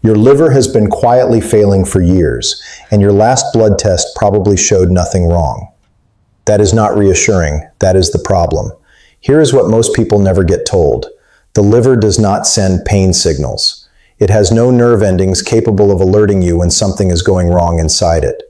Your liver has been quietly failing for years, and your last blood test probably showed nothing wrong. That is not reassuring. That is the problem. Here is what most people never get told. The liver does not send pain signals. It has no nerve endings capable of alerting you when something is going wrong inside it.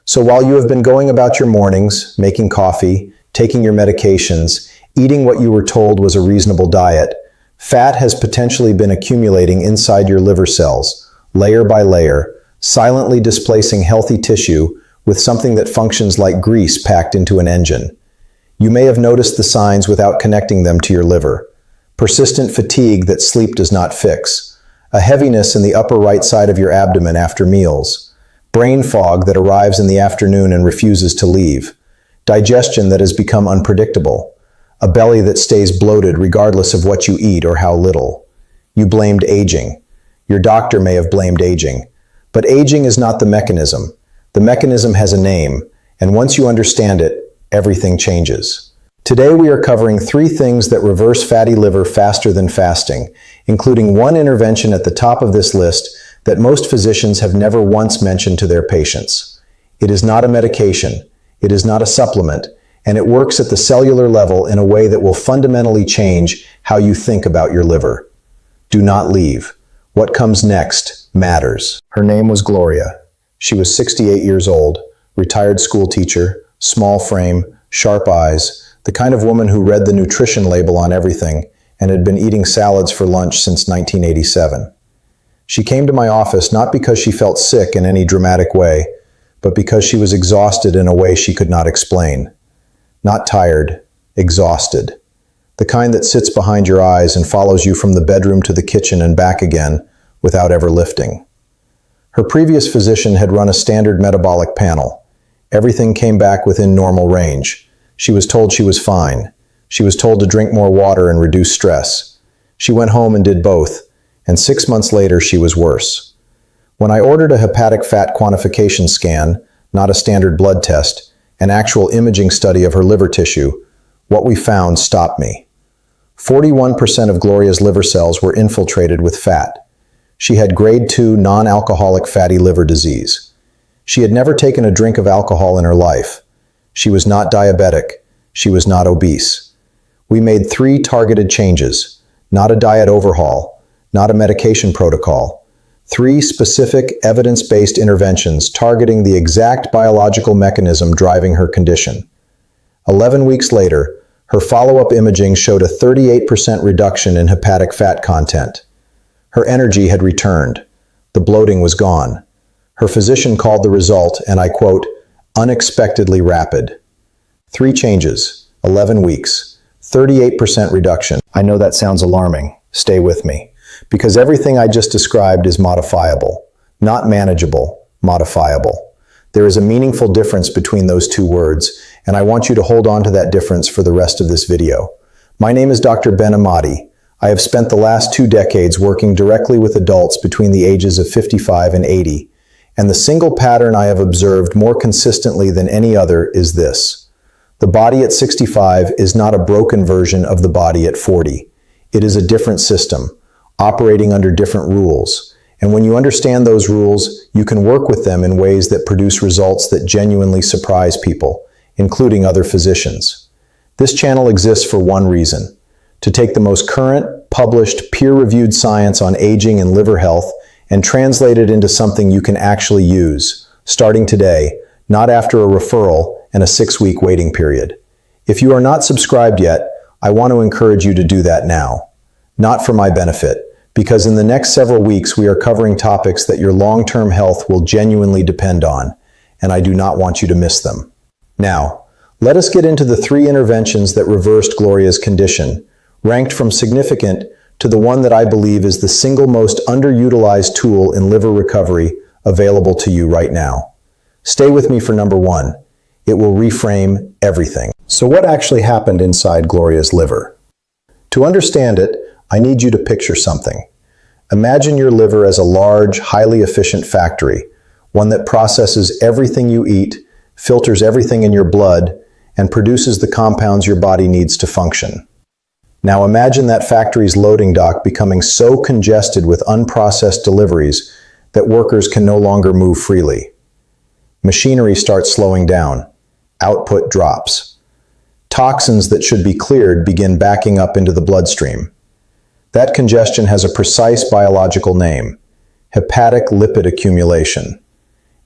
So while you have been going about your mornings, making coffee, taking your medications, eating what you were told was a reasonable diet, fat has potentially been accumulating inside your liver cells, layer by layer, silently displacing healthy tissue with something that functions like grease packed into an engine. You may have noticed the signs without connecting them to your liver. Persistent fatigue that sleep does not fix, a heaviness in the upper right side of your abdomen after meals, brain fog that arrives in the afternoon and refuses to leave, digestion that has become unpredictable, a belly that stays bloated regardless of what you eat or how little. You blamed aging. Your doctor may have blamed aging. But aging is not the mechanism. The mechanism has a name, and once you understand it, everything changes. Today we are covering 3 things that reverse fatty liver faster than fasting, including one intervention at the top of this list that most physicians have never once mentioned to their patients. It is not a medication. It is not a supplement, and it works at the cellular level in a way that will fundamentally change how you think about your liver. Do not leave. What comes next matters. Her name was Gloria. She was 68 years old, retired school teacher, small frame, sharp eyes, the kind of woman who read the nutrition label on everything and had been eating salads for lunch since 1987. She came to my office not because she felt sick in any dramatic way, but because she was exhausted in a way she could not explain. Not tired, exhausted. The kind that sits behind your eyes and follows you from the bedroom to the kitchen and back again without ever lifting. Her previous physician had run a standard metabolic panel. Everything came back within normal range. She was told she was fine. She was told to drink more water and reduce stress. She went home and did both, and 6 months later she was worse. When I ordered a hepatic fat quantification scan, not a standard blood test, an actual imaging study of her liver tissue, what we found stopped me. 41% of Gloria's liver cells were infiltrated with fat. She had grade 2 non-alcoholic fatty liver disease. She had never taken a drink of alcohol in her life. She was not diabetic. She was not obese. We made 3 targeted changes, not a diet overhaul, not a medication protocol. 3 specific evidence-based interventions targeting the exact biological mechanism driving her condition. 11 weeks later, her follow-up imaging showed a 38% reduction in hepatic fat content. Her energy had returned. The bloating was gone. Her physician called the result, and I quote, unexpectedly rapid. 3 changes, 11 weeks, 38% reduction. I know that sounds alarming. Stay with me. Because everything I just described is modifiable. Not manageable, modifiable. There is a meaningful difference between those 2 words, and I want you to hold on to that difference for the rest of this video. My name is Dr. Ben Amadi. I have spent the last 2 decades working directly with adults between the ages of 55 and 80, and the single pattern I have observed more consistently than any other is this. The body at 65 is not a broken version of the body at 40. It is a different system, operating under different rules. And when you understand those rules, you can work with them in ways that produce results that genuinely surprise people, including other physicians. This channel exists for one reason: to take the most current, published, peer-reviewed science on aging and liver health and translate it into something you can actually use, starting today, not after a referral and a 6-week waiting period. If you are not subscribed yet, I want to encourage you to do that now. Not for my benefit, because in the next several weeks we are covering topics that your long-term health will genuinely depend on, and I do not want you to miss them. Now, let us get into the 3 interventions that reversed Gloria's condition, ranked from significant to the one that I believe is the single most underutilized tool in liver recovery available to you right now. Stay with me for number 1. It will reframe everything. So what actually happened inside Gloria's liver? To understand it, I need you to picture something. Imagine your liver as a large, highly efficient factory, one that processes everything you eat, filters everything in your blood, and produces the compounds your body needs to function. Now imagine that factory's loading dock becoming so congested with unprocessed deliveries that workers can no longer move freely. Machinery starts slowing down. Output drops. Toxins that should be cleared begin backing up into the bloodstream. That congestion has a precise biological name: hepatic lipid accumulation.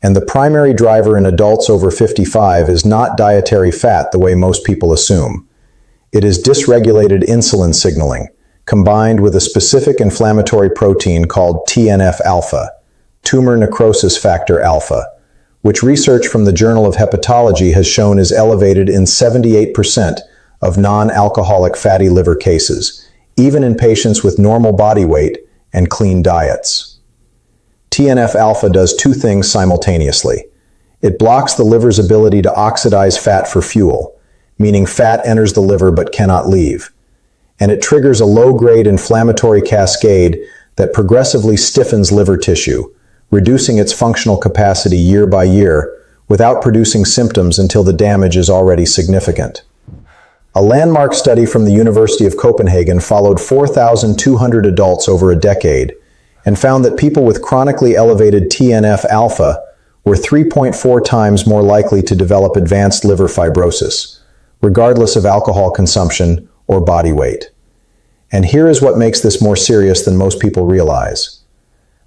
And the primary driver in adults over 55 is not dietary fat the way most people assume. It is dysregulated insulin signaling, combined with a specific inflammatory protein called TNF-alpha, tumor necrosis factor alpha, which research from the Journal of Hepatology has shown is elevated in 78% of non-alcoholic fatty liver cases, even in patients with normal body weight and clean diets. TNF-alpha does two things simultaneously. It blocks the liver's ability to oxidize fat for fuel, meaning fat enters the liver but cannot leave. And it triggers a low-grade inflammatory cascade that progressively stiffens liver tissue, reducing its functional capacity year by year without producing symptoms until the damage is already significant. A landmark study from the University of Copenhagen followed 4,200 adults over a decade and found that people with chronically elevated TNF-alpha were 3.4 times more likely to develop advanced liver fibrosis, regardless of alcohol consumption or body weight. And here is what makes this more serious than most people realize.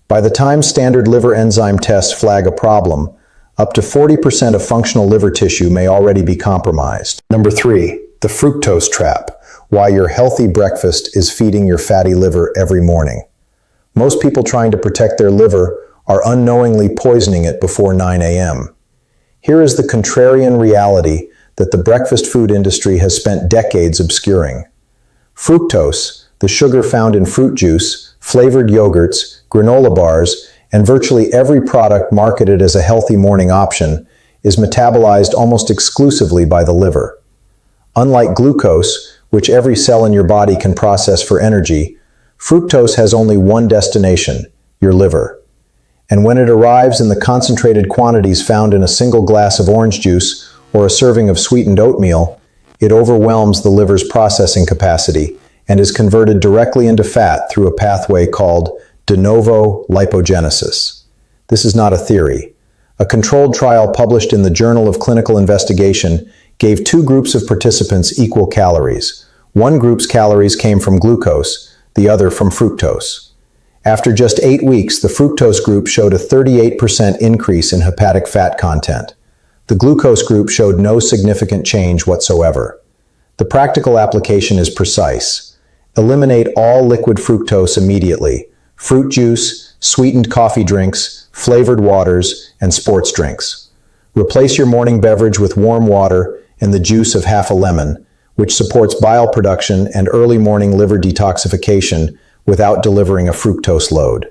By the time standard liver enzyme tests flag a problem, up to 40% of functional liver tissue may already be compromised. Number 3, the fructose trap: why your healthy breakfast is feeding your fatty liver every morning. Most people trying to protect their liver are unknowingly poisoning it before 9 a.m. Here is the contrarian reality that the breakfast food industry has spent decades obscuring. Fructose, the sugar found in fruit juice, flavored yogurts, granola bars, and virtually every product marketed as a healthy morning option, is metabolized almost exclusively by the liver. Unlike glucose, which every cell in your body can process for energy, fructose has only one destination: your liver. And when it arrives in the concentrated quantities found in a single glass of orange juice or a serving of sweetened oatmeal, it overwhelms the liver's processing capacity and is converted directly into fat through a pathway called de novo lipogenesis. This is not a theory. A controlled trial published in the Journal of Clinical Investigation gave two groups of participants equal calories. One group's calories came from glucose, the other from fructose. After just 8 weeks, the fructose group showed a 38% increase in hepatic fat content. The glucose group showed no significant change whatsoever. The practical application is precise. Eliminate all liquid fructose immediately: fruit juice, sweetened coffee drinks, flavored waters, and sports drinks. Replace your morning beverage with warm water and the juice of half a lemon, which supports bile production and early morning liver detoxification without delivering a fructose load.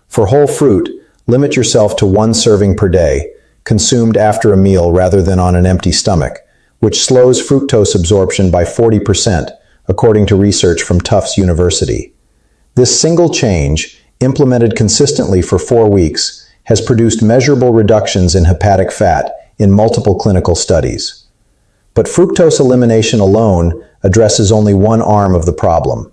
For whole fruit, limit yourself to 1 serving per day, consumed after a meal rather than on an empty stomach, which slows fructose absorption by 40%, according to research from Tufts University. This single change, implemented consistently for 4 weeks, has produced measurable reductions in hepatic fat in multiple clinical studies. But fructose elimination alone addresses only one arm of the problem.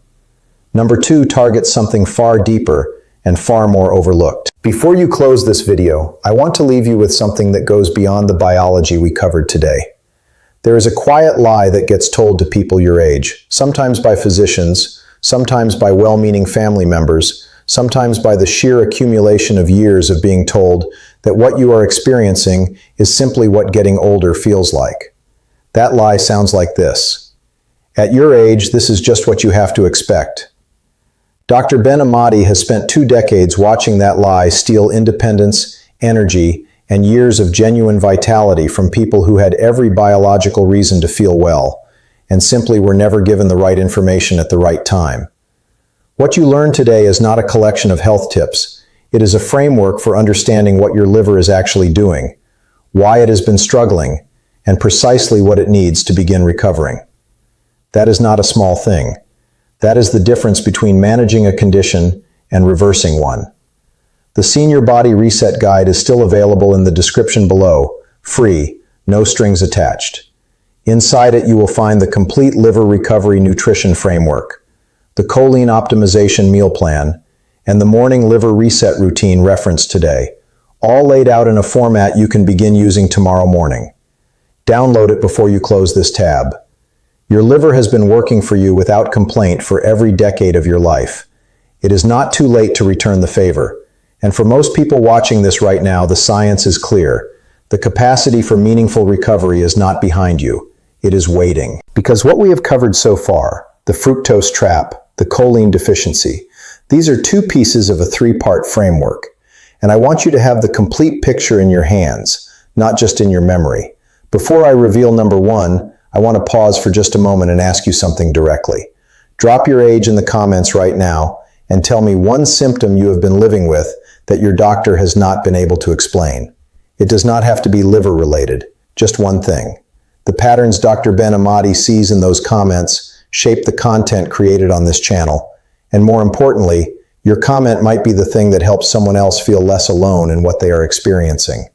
Number 2 targets something far deeper and far more overlooked. Before you close this video, I want to leave you with something that goes beyond the biology we covered today. There is a quiet lie that gets told to people your age, sometimes by physicians, sometimes by well-meaning family members, sometimes by the sheer accumulation of years of being told that what you are experiencing is simply what getting older feels like. That lie sounds like this: at your age, this is just what you have to expect. Dr. Ben Amadi has spent 2 decades watching that lie steal independence, energy, and years of genuine vitality from people who had every biological reason to feel well, and simply were never given the right information at the right time. What you learn today is not a collection of health tips. It is a framework for understanding what your liver is actually doing, why it has been struggling, and precisely what it needs to begin recovering. That is not a small thing. That is the difference between managing a condition and reversing one. The Senior Body Reset Guide is still available in the description below, free, no strings attached. Inside it, you will find the complete liver recovery nutrition framework, the choline optimization meal plan, and the morning liver reset routine referenced today, all laid out in a format you can begin using tomorrow morning. Download it before you close this tab. Your liver has been working for you without complaint for every decade of your life. It is not too late to return the favor. And for most people watching this right now, the science is clear. The capacity for meaningful recovery is not behind you. It is waiting. Because what we have covered so far, the fructose trap, the choline deficiency, these are two pieces of a three-part framework. And I want you to have the complete picture in your hands, not just in your memory. Before I reveal number one, I want to pause for just a moment and ask you something directly. Drop your age in the comments right now and tell me one symptom you have been living with that your doctor has not been able to explain. It does not have to be liver-related, just one thing. The patterns Dr. Ben Amadi sees in those comments shape the content created on this channel, and more importantly, your comment might be the thing that helps someone else feel less alone in what they are experiencing.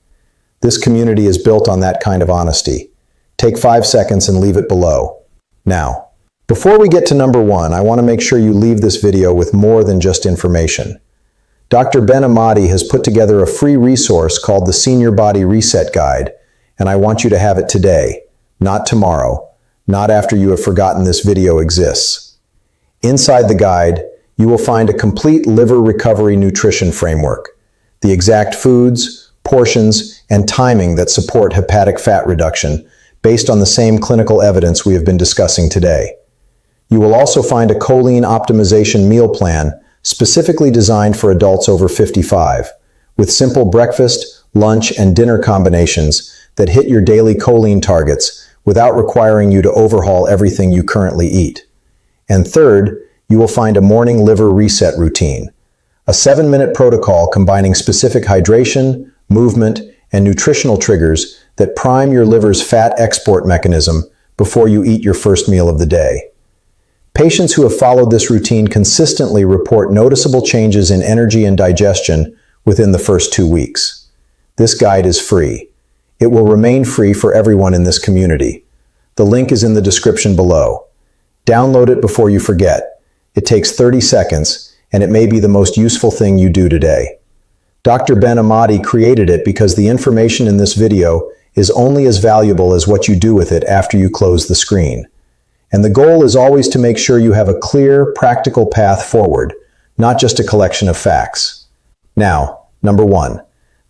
This community is built on that kind of honesty. Take 5 seconds and leave it below. Now, before we get to number one, I want to make sure you leave this video with more than just information. Dr. Ben Amadi has put together a free resource called the Senior Body Reset Guide, and I want you to have it today, not tomorrow, not after you have forgotten this video exists. Inside the guide, you will find a complete liver recovery nutrition framework, the exact foods, portions, and timing that support hepatic fat reduction based on the same clinical evidence we have been discussing today. You will also find a choline optimization meal plan specifically designed for adults over 55, with simple breakfast, lunch, and dinner combinations that hit your daily choline targets without requiring you to overhaul everything you currently eat. And third, you will find a morning liver reset routine, a 7-minute protocol combining specific hydration, movement, and nutritional triggers that prime your liver's fat export mechanism before you eat your first meal of the day. Patients who have followed this routine consistently report noticeable changes in energy and digestion within the first 2 weeks. This guide is free. It will remain free for everyone in this community. The link is in the description below. Download it before you forget. It takes 30 seconds, and it may be the most useful thing you do today. Dr. Ben Amadi created it because the information in this video is only as valuable as what you do with it after you close the screen. And the goal is always to make sure you have a clear, practical path forward, not just a collection of facts. Now, number one.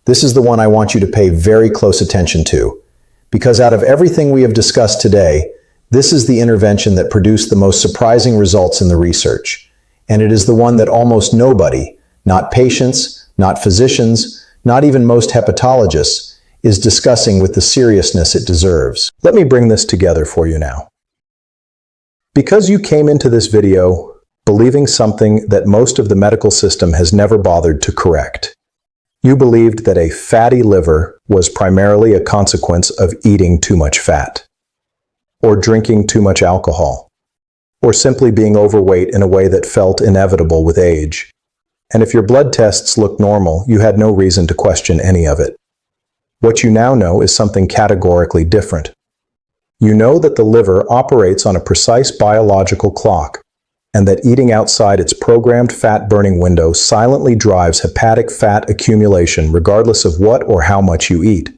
This is the one I want you to pay very close attention to, because out of everything we have discussed today, this is the intervention that produced the most surprising results in the research. And it is the one that almost nobody, not patients, not physicians, not even most hepatologists, is discussing with the seriousness it deserves. Let me bring this together for you now. Because you came into this video believing something that most of the medical system has never bothered to correct. You believed that a fatty liver was primarily a consequence of eating too much fat, or drinking too much alcohol, or simply being overweight in a way that felt inevitable with age. And if your blood tests looked normal, you had no reason to question any of it. What you now know is something categorically different. You know that the liver operates on a precise biological clock, and that eating outside its programmed fat-burning window silently drives hepatic fat accumulation regardless of what or how much you eat.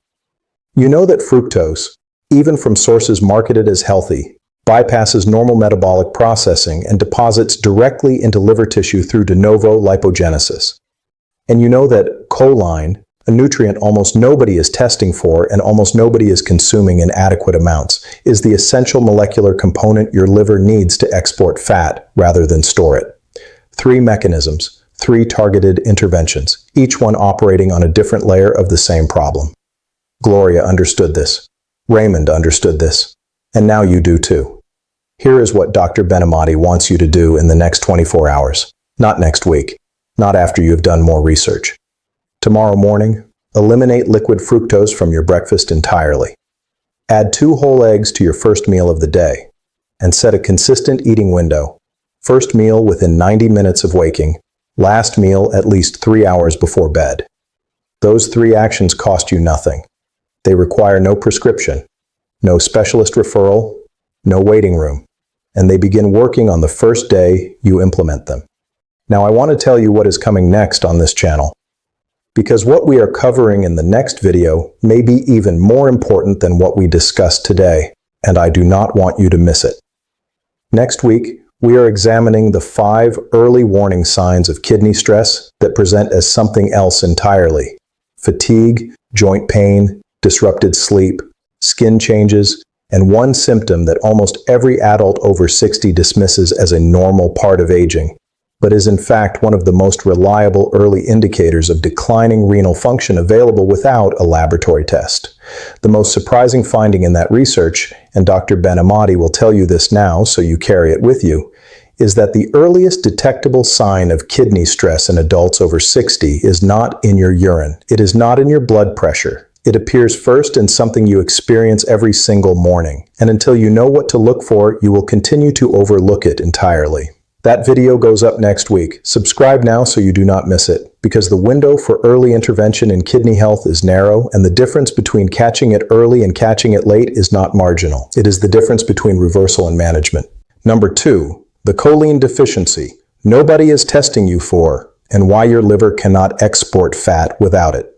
You know that fructose, even from sources marketed as healthy, bypasses normal metabolic processing and deposits directly into liver tissue through de novo lipogenesis. And you know that choline, a nutrient almost nobody is testing for and almost nobody is consuming in adequate amounts, is the essential molecular component your liver needs to export fat rather than store it. 3 mechanisms, 3 targeted interventions, each one operating on a different layer of the same problem. Gloria understood this. Raymond understood this. And now you do too. Here is what Dr. Ben Amadi wants you to do in the next 24 hours. Not next week. Not after you have done more research. Tomorrow morning, eliminate liquid fructose from your breakfast entirely. Add 2 whole eggs to your first meal of the day, and set a consistent eating window. First meal within 90 minutes of waking, last meal at least 3 hours before bed. Those 3 actions cost you nothing. They require no prescription. No specialist referral, no waiting room. And they begin working on the first day you implement them. Now I want to tell you what is coming next on this channel, because what we are covering in the next video may be even more important than what we discussed today, and I do not want you to miss it. Next week, we are examining the 5 early warning signs of kidney stress that present as something else entirely: fatigue, joint pain, disrupted sleep, skin changes, and one symptom that almost every adult over 60 dismisses as a normal part of aging, but is in fact one of the most reliable early indicators of declining renal function available without a laboratory test. The most surprising finding in that research, and Dr. Ben Amadi will tell you this now so you carry it with you, is that the earliest detectable sign of kidney stress in adults over 60 is not in your urine. It is not in your blood pressure. It appears first in something you experience every single morning, and until you know what to look for, you will continue to overlook it entirely. That video goes up next week. Subscribe now so you do not miss it, because the window for early intervention in kidney health is narrow, and the difference between catching it early and catching it late is not marginal. It is the difference between reversal and management. Number 2, the choline deficiency. Nobody is testing you for, and why your liver cannot export fat without it.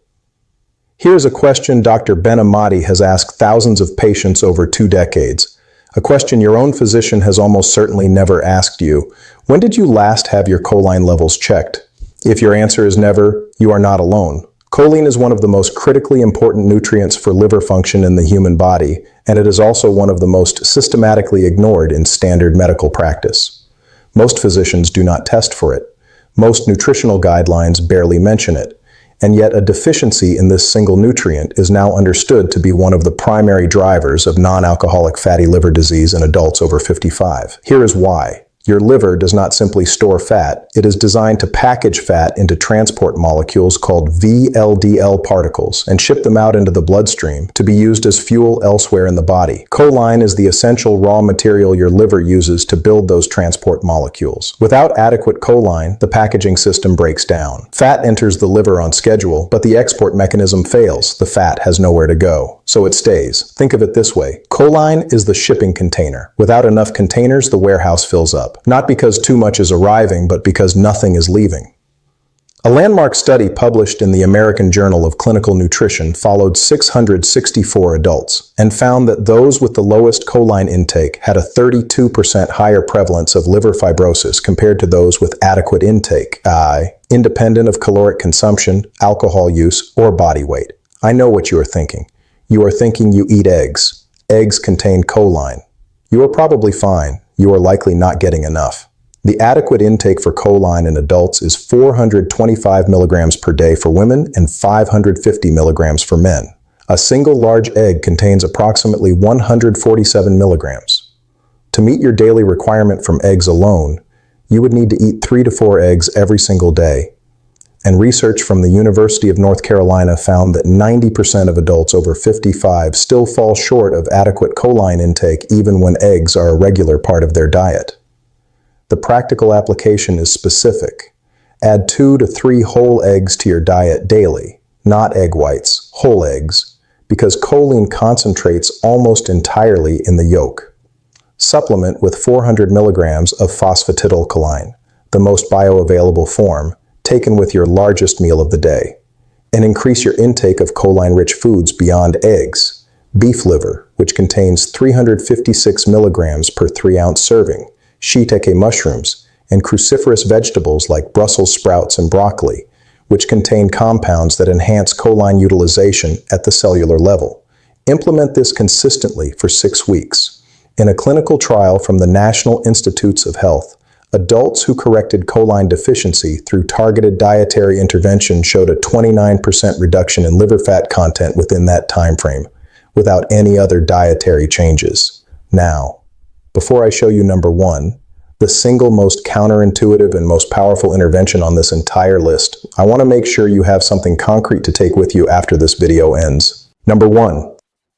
Here's a question Dr. Ben Amadi has asked thousands of patients over 2 decades. A question your own physician has almost certainly never asked you. When did you last have your choline levels checked? If your answer is never, you are not alone. Choline is one of the most critically important nutrients for liver function in the human body, and it is also one of the most systematically ignored in standard medical practice. Most physicians do not test for it. Most nutritional guidelines barely mention it. And yet a deficiency in this single nutrient is now understood to be one of the primary drivers of non-alcoholic fatty liver disease in adults over 55. Here is why. Your liver does not simply store fat. It is designed to package fat into transport molecules called VLDL particles and ship them out into the bloodstream to be used as fuel elsewhere in the body. Choline is the essential raw material your liver uses to build those transport molecules. Without adequate choline, the packaging system breaks down. Fat enters the liver on schedule, but the export mechanism fails. The fat has nowhere to go, so it stays. Think of it this way. Choline is the shipping container. Without enough containers, the warehouse fills up. Not because too much is arriving, but because nothing is leaving. A landmark study published in the American Journal of Clinical Nutrition followed 664 adults and found that those with the lowest choline intake had a 32% higher prevalence of liver fibrosis compared to those with adequate intake, independent of caloric consumption, alcohol use, or body weight. I know what you are thinking. You are thinking you eat eggs. Eggs contain choline. You are probably fine. You are likely not getting enough. The adequate intake for choline in adults is 425 milligrams per day for women and 550 milligrams for men. A single large egg contains approximately 147 milligrams. To meet your daily requirement from eggs alone, you would need to eat 3 to 4 eggs every single day. And research from the University of North Carolina found that 90% of adults over 55 still fall short of adequate choline intake even when eggs are a regular part of their diet. The practical application is specific. Add 2 to 3 whole eggs to your diet daily, not egg whites, whole eggs, because choline concentrates almost entirely in the yolk. Supplement with 400 milligrams of phosphatidylcholine, the most bioavailable form, taken with your largest meal of the day, and increase your intake of choline-rich foods beyond eggs. Beef liver, which contains 356 milligrams per 3-ounce serving, shiitake mushrooms, and cruciferous vegetables like Brussels sprouts and broccoli, which contain compounds that enhance choline utilization at the cellular level. Implement this consistently for 6 weeks. In a clinical trial from the National Institutes of Health, adults who corrected choline deficiency through targeted dietary intervention showed a 29% reduction in liver fat content within that time frame, without any other dietary changes. Now, before I show you number 1, the single most counterintuitive and most powerful intervention on this entire list, I want to make sure you have something concrete to take with you after this video ends. Number 1,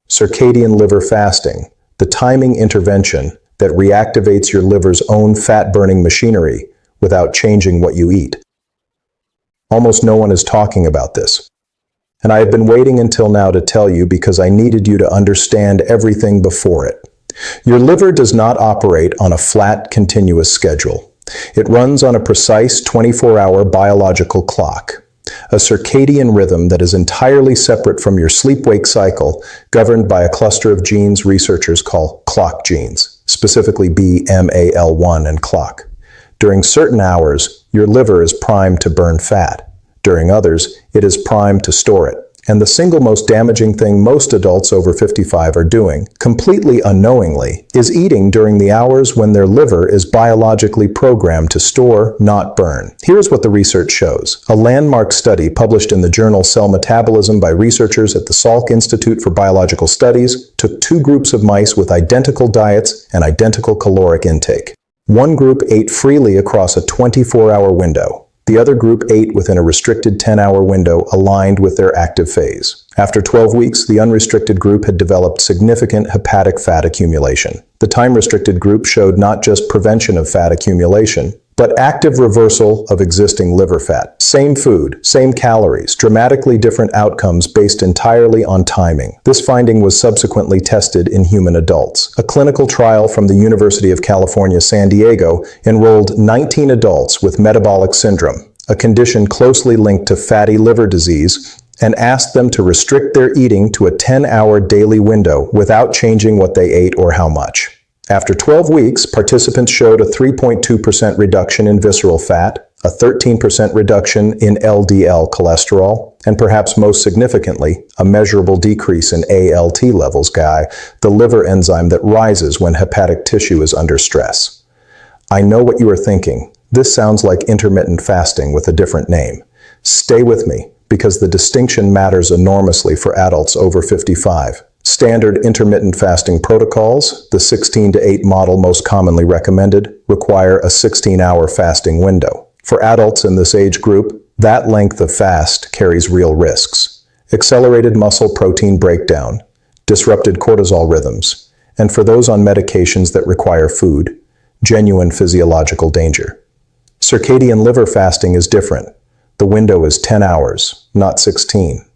circadian liver fasting, the timing intervention that reactivates your liver's own fat-burning machinery without changing what you eat. Almost no one is talking about this. and I have been waiting until now to tell you because I needed you to understand everything before it. Your liver does not operate on a flat, continuous schedule. It runs on a precise 24-hour biological clock, a circadian rhythm that is entirely separate from your sleep-wake cycle, governed by a cluster of genes researchers call clock genes, specifically BMAL1 and clock. During certain hours, your liver is primed to burn fat. During others, it is primed to store it. And the single most damaging thing most adults over 55 are doing, completely unknowingly, is eating during the hours when their liver is biologically programmed to store, not burn. Here's what the research shows. A landmark study published in the journal Cell Metabolism by researchers at the Salk Institute for Biological Studies took two groups of mice with identical diets and identical caloric intake. One group ate freely across a 24-hour window. The other group ate within a restricted 10-hour window aligned with their active phase. After 12 weeks, the unrestricted group had developed significant hepatic fat accumulation. The time-restricted group showed not just prevention of fat accumulation, but active reversal of existing liver fat. Same food, same calories, dramatically different outcomes based entirely on timing. This finding was subsequently tested in human adults. A clinical trial from the University of California, San Diego, enrolled 19 adults with metabolic syndrome, a condition closely linked to fatty liver disease, and asked them to restrict their eating to a 10-hour daily window without changing what they ate or how much. After 12 weeks, participants showed a 3.2% reduction in visceral fat, a 13% reduction in LDL cholesterol, and perhaps most significantly, a measurable decrease in ALT levels, the liver enzyme that rises when hepatic tissue is under stress. I know what you are thinking. This sounds like intermittent fasting with a different name. Stay with me, because the distinction matters enormously for adults over 55. Standard intermittent fasting protocols, the 16-8 model most commonly recommended, require a 16-hour fasting window. For adults in this age group, that length of fast carries real risks. Accelerated muscle protein breakdown, disrupted cortisol rhythms, and for those on medications that require food, genuine physiological danger. Circadian liver fasting is different. The window is 10 hours, not 16.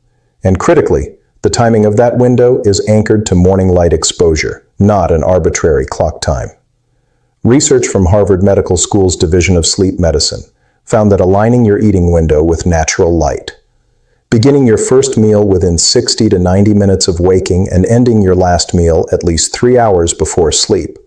And critically, the timing of that window is anchored to morning light exposure, not an arbitrary clock time. Research from Harvard Medical School's Division of Sleep Medicine found that aligning your eating window with natural light, beginning your first meal within 60 to 90 minutes of waking and ending your last meal at least 3 hours before sleep,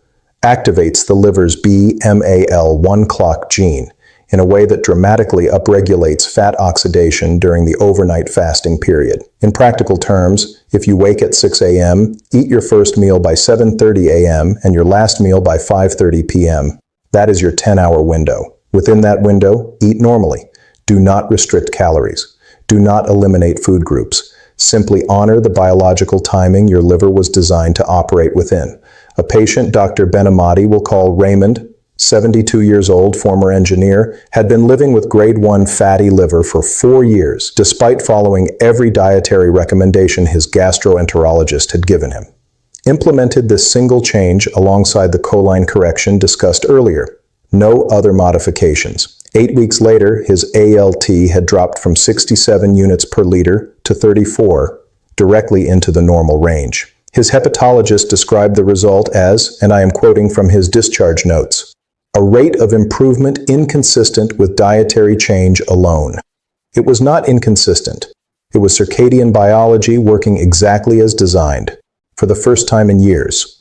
activates the liver's BMAL1 clock gene in a way that dramatically upregulates fat oxidation during the overnight fasting period. In practical terms, if you wake at 6 a.m., eat your first meal by 7:30 a.m., and your last meal by 5:30 p.m., that is your 10-hour window. Within that window, eat normally. Do not restrict calories. Do not eliminate food groups. Simply honor the biological timing your liver was designed to operate within. A patient Dr. Amadi will call Raymond, 72 years old, former engineer, had been living with grade 1 fatty liver for 4 years, despite following every dietary recommendation his gastroenterologist had given him. Implemented this single change alongside the choline correction discussed earlier. No other modifications. 8 weeks later, his ALT had dropped from 67 units per liter to 34, directly into the normal range. His hepatologist described the result as, and I am quoting from his discharge notes, a rate of improvement inconsistent with dietary change alone. It was not inconsistent. It was circadian biology working exactly as designed. For the first time in years,